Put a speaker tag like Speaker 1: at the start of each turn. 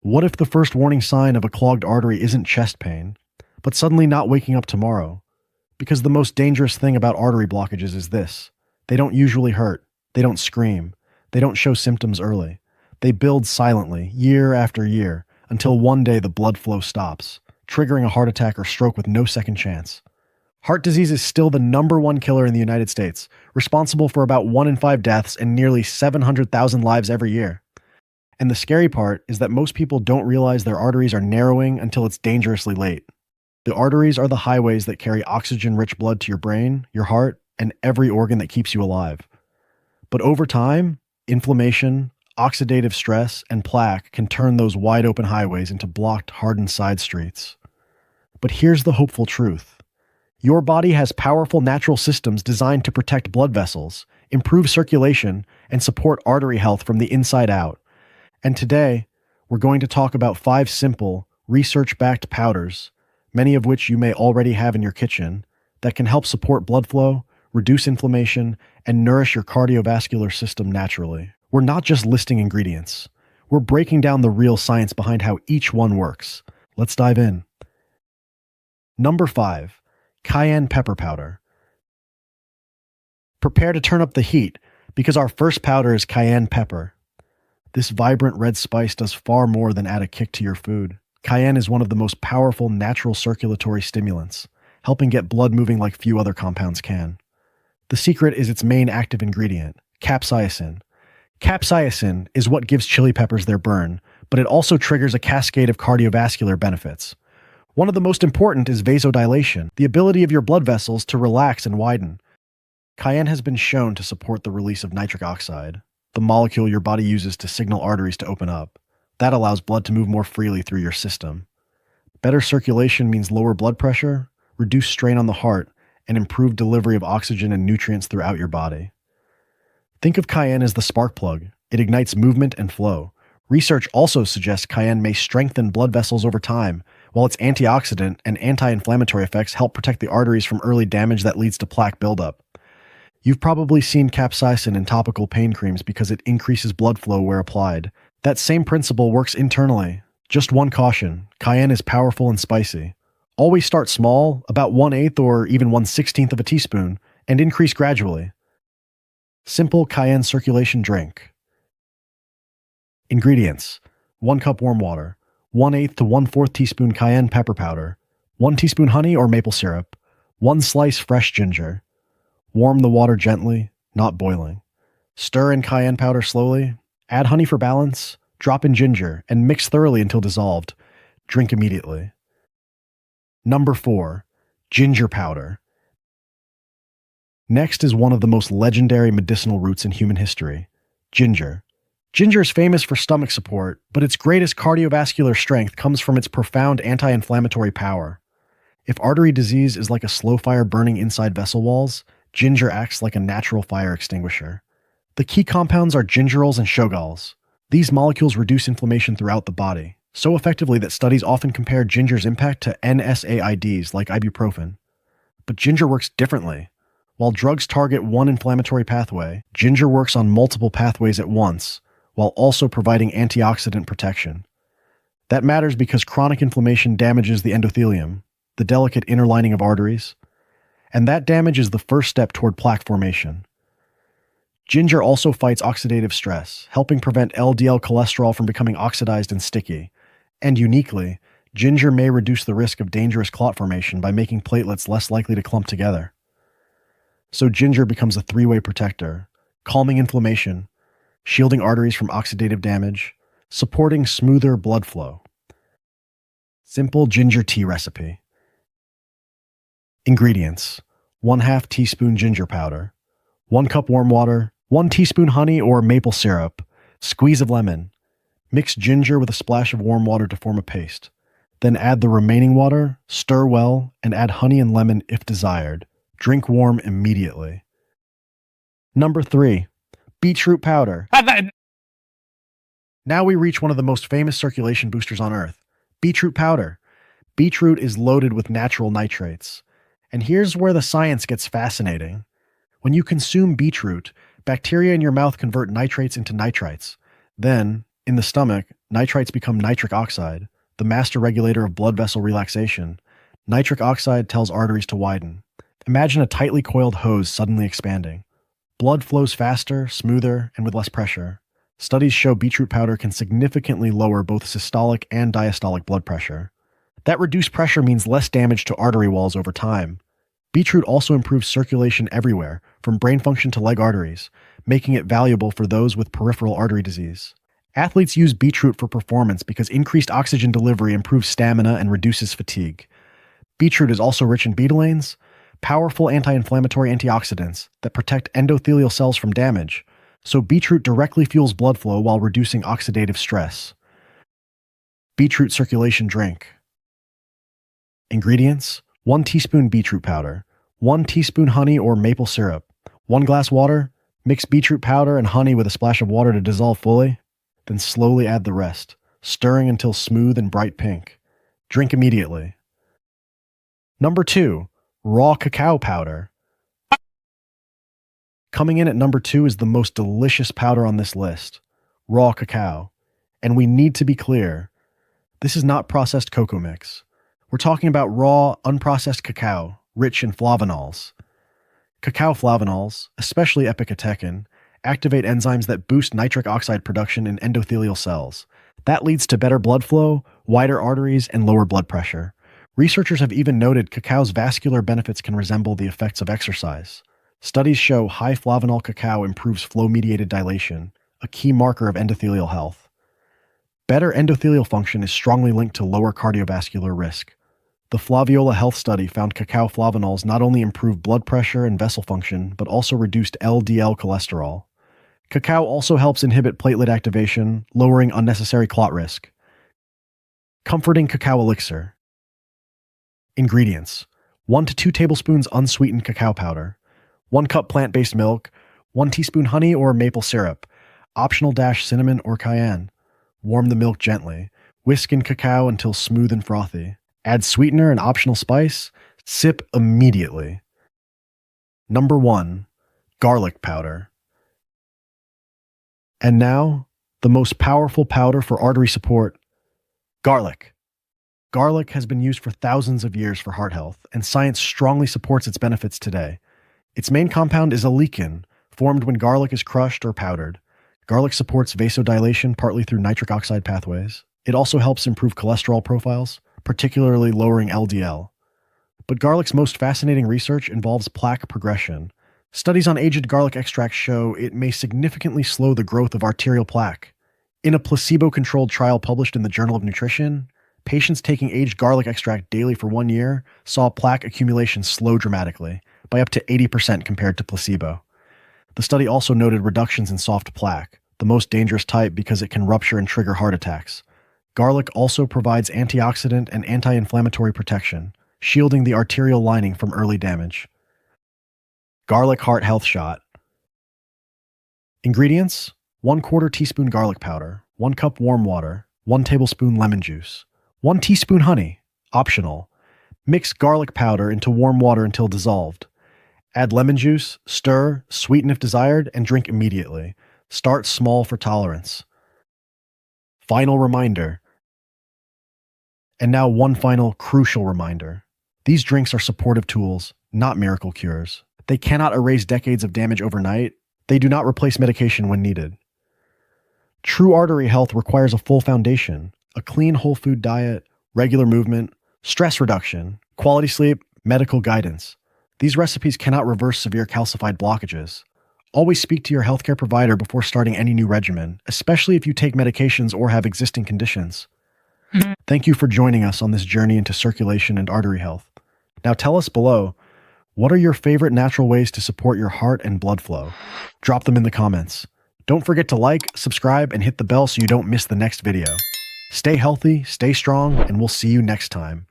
Speaker 1: What if the first warning sign of a clogged artery isn't chest pain, but suddenly not waking up tomorrow? Because the most dangerous thing about artery blockages is this: they don't usually hurt, they don't scream, they don't show symptoms early. They build silently, year after year, until one day the blood flow stops, triggering a heart attack or stroke with no second chance. Heart disease is still the #1 killer in the United States, responsible for about 1 in 5 deaths and nearly 700,000 lives every year. And the scary part is that most people don't realize their arteries are narrowing until it's dangerously late. The arteries are the highways that carry oxygen-rich blood to your brain, your heart, and every organ that keeps you alive. But over time, inflammation, oxidative stress, and plaque can turn those wide-open highways into blocked, hardened side streets. But here's the hopeful truth. Your body has powerful natural systems designed to protect blood vessels, improve circulation, and support artery health from the inside out. And today, we're going to talk about 5 simple, research-backed powders, many of which you may already have in your kitchen, that can help support blood flow, reduce inflammation, and nourish your cardiovascular system naturally. We're not just listing ingredients. We're breaking down the real science behind how each one works. Let's dive in. Number 5. Cayenne pepper powder. Prepare to turn up the heat, because our first powder is cayenne pepper. This vibrant red spice does far more than add a kick to your food. Cayenne is one of the most powerful natural circulatory stimulants, helping get blood moving like few other compounds can. The secret is its main active ingredient, capsaicin. Capsaicin is what gives chili peppers their burn, but it also triggers a cascade of cardiovascular benefits. One of the most important is vasodilation, the ability of your blood vessels to relax and widen. Cayenne has been shown to support the release of nitric oxide, the molecule your body uses to signal arteries to open up. That allows blood to move more freely through your system. Better circulation means lower blood pressure, reduced strain on the heart, and improved delivery of oxygen and nutrients throughout your body. Think of cayenne as the spark plug. It ignites movement and flow. Research also suggests cayenne may strengthen blood vessels over time, while its antioxidant and anti-inflammatory effects help protect the arteries from early damage that leads to plaque buildup. You've probably seen capsaicin in topical pain creams because it increases blood flow where applied. That same principle works internally. Just one caution: cayenne is powerful and spicy. Always start small, about 1/8 or even 1/16 of a teaspoon, and increase gradually. Simple cayenne circulation drink. Ingredients: 1 cup warm water, 1/8 to 1/4 teaspoon cayenne pepper powder, 1 teaspoon honey or maple syrup, 1 slice fresh ginger. Warm the water gently, not boiling. Stir in cayenne powder slowly. Add honey for balance. Drop in ginger and mix thoroughly until dissolved. Drink immediately. Number 4. Ginger powder. Next is one of the most legendary medicinal roots in human history: ginger. Ginger is famous for stomach support, but its greatest cardiovascular strength comes from its profound anti-inflammatory power. If artery disease is like a slow fire burning inside vessel walls, ginger acts like a natural fire extinguisher. The key compounds are gingerols and shogalls. These molecules reduce inflammation throughout the body, so effectively that studies often compare ginger's impact to NSAIDs like ibuprofen. But ginger works differently. While drugs target one inflammatory pathway, ginger works on multiple pathways at once, while also providing antioxidant protection. That matters because chronic inflammation damages the endothelium, the delicate inner lining of arteries, and that damage is the first step toward plaque formation. Ginger also fights oxidative stress, helping prevent LDL cholesterol from becoming oxidized and sticky. And uniquely, ginger may reduce the risk of dangerous clot formation by making platelets less likely to clump together. So ginger becomes a 3-way protector, calming inflammation, shielding arteries from oxidative damage, supporting smoother blood flow. Simple ginger tea recipe. Ingredients: 1/2 teaspoon ginger powder, 1 cup warm water, 1 teaspoon honey or maple syrup, squeeze of lemon. Mix ginger with a splash of warm water to form a paste. Then add the remaining water, stir well, and add honey and lemon if desired. Drink warm immediately. Number 3. Beetroot powder. Now we reach one of the most famous circulation boosters on Earth: beetroot powder. Beetroot is loaded with natural nitrates. And here's where the science gets fascinating. When you consume beetroot, bacteria in your mouth convert nitrates into nitrites. Then, in the stomach, nitrites become nitric oxide, the master regulator of blood vessel relaxation. Nitric oxide tells arteries to widen. Imagine a tightly coiled hose suddenly expanding. Blood flows faster, smoother, and with less pressure. Studies show beetroot powder can significantly lower both systolic and diastolic blood pressure. That reduced pressure means less damage to artery walls over time. Beetroot also improves circulation everywhere, from brain function to leg arteries, making it valuable for those with peripheral artery disease. Athletes use beetroot for performance because increased oxygen delivery improves stamina and reduces fatigue. Beetroot is also rich in betalains, powerful anti-inflammatory antioxidants that protect endothelial cells from damage, so beetroot directly fuels blood flow while reducing oxidative stress. Beetroot circulation drink. Ingredients: 1 teaspoon beetroot powder, 1 teaspoon honey or maple syrup, 1 glass water. Mix beetroot powder and honey with a splash of water to dissolve fully, then slowly add the rest, stirring until smooth and bright pink. Drink immediately. Number 2. Raw cacao powder. Coming in at number 2 is the most delicious powder on this list, raw cacao. And we need to be clear, this is not processed cocoa mix. We're talking about raw, unprocessed cacao, rich in flavonols. Cacao flavonols, especially epicatechin, activate enzymes that boost nitric oxide production in endothelial cells. That leads to better blood flow, wider arteries, and lower blood pressure. Researchers have even noted cacao's vascular benefits can resemble the effects of exercise. Studies show high flavonol cacao improves flow-mediated dilation, a key marker of endothelial health. Better endothelial function is strongly linked to lower cardiovascular risk. The Flaviola Health study found cacao flavonols not only improved blood pressure and vessel function, but also reduced LDL cholesterol. Cacao also helps inhibit platelet activation, lowering unnecessary clot risk. Comforting cacao elixir. Ingredients: 1 to 2 tablespoons unsweetened cacao powder, 1 cup plant-based milk, 1 teaspoon honey or maple syrup, optional cinnamon or cayenne. Warm the milk gently. Whisk in cacao until smooth and frothy. Add sweetener and optional spice. Sip immediately. Number 1. Garlic powder. And now, the most powerful powder for artery support, garlic. Garlic has been used for thousands of years for heart health, and science strongly supports its benefits today. Its main compound is a lectin, formed when garlic is crushed or powdered. Garlic supports vasodilation partly through nitric oxide pathways. It also helps improve cholesterol profiles, particularly lowering LDL. But garlic's most fascinating research involves plaque progression. Studies on aged garlic extract show it may significantly slow the growth of arterial plaque. In a placebo-controlled trial published in the Journal of Nutrition, patients taking aged garlic extract daily for 1 year saw plaque accumulation slow dramatically, by up to 80% compared to placebo. The study also noted reductions in soft plaque, the most dangerous type because it can rupture and trigger heart attacks. Garlic also provides antioxidant and anti-inflammatory protection, shielding the arterial lining from early damage. Garlic heart health shot. Ingredients: 1/4 teaspoon garlic powder, 1 cup warm water, 1 tablespoon lemon juice, 1 teaspoon honey, optional. Mix garlic powder into warm water until dissolved. Add lemon juice, stir, sweeten if desired, and drink immediately. Start small for tolerance. Final reminder. And now one final crucial reminder. These drinks are supportive tools, not miracle cures. They cannot erase decades of damage overnight. They do not replace medication when needed. True artery health requires a full foundation, a clean whole food diet, regular movement, stress reduction, quality sleep, medical guidance. These recipes cannot reverse severe calcified blockages. Always speak to your healthcare provider before starting any new regimen, especially if you take medications or have existing conditions. Thank you for joining us on this journey into circulation and artery health. Now tell us below, what are your favorite natural ways to support your heart and blood flow? Drop them in the comments. Don't forget to like, subscribe, and hit the bell so you don't miss the next video. Stay healthy, stay strong, and we'll see you next time.